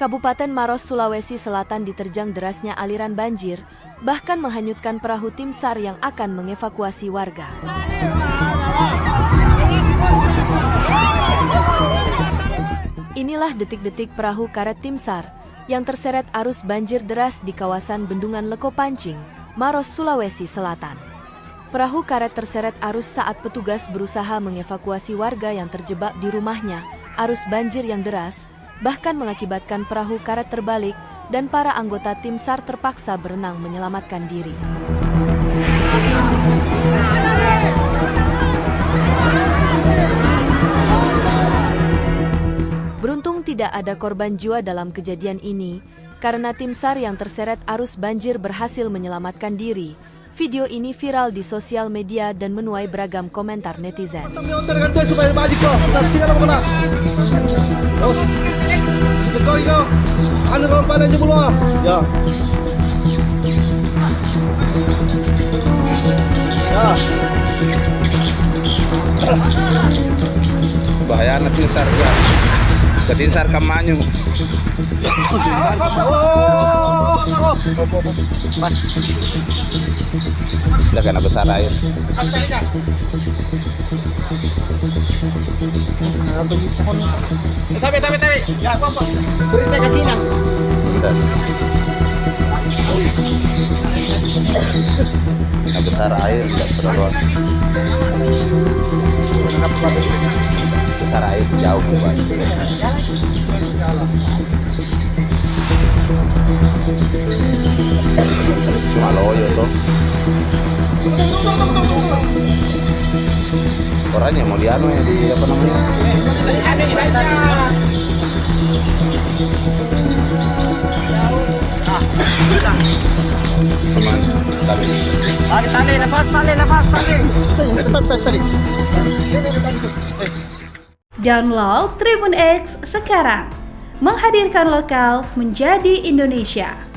Kabupaten Maros, Sulawesi Selatan diterjang derasnya aliran banjir, bahkan menghanyutkan perahu tim SAR yang akan mengevakuasi warga. Inilah detik-detik perahu karet tim SAR yang terseret arus banjir deras di kawasan Bendungan Leko Pancing, Maros, Sulawesi Selatan. Perahu karet terseret arus saat petugas berusaha mengevakuasi warga yang terjebak di rumahnya. Arus banjir yang deras bahkan mengakibatkan perahu karet terbalik dan para anggota tim SAR terpaksa berenang menyelamatkan diri. Beruntung tidak ada korban jiwa dalam kejadian ini, karena tim SAR yang terseret arus banjir berhasil menyelamatkan diri. Video ini viral di sosial media dan menuai beragam komentar netizen. Bahaya nanti SAR ya. Ketin SAR kamanyu. Pas. Udah kena besar air. Tapi. Ya, apa? Beri saya kakinya. Kena besar air, tidak terlalu. Besar air jauh banget. Cuma loyo tuh. Orangnya mau dianu ya, di apa namanya? Teman, Tali, nafas. Download Tribun X sekarang, menghadirkan lokal menjadi Indonesia.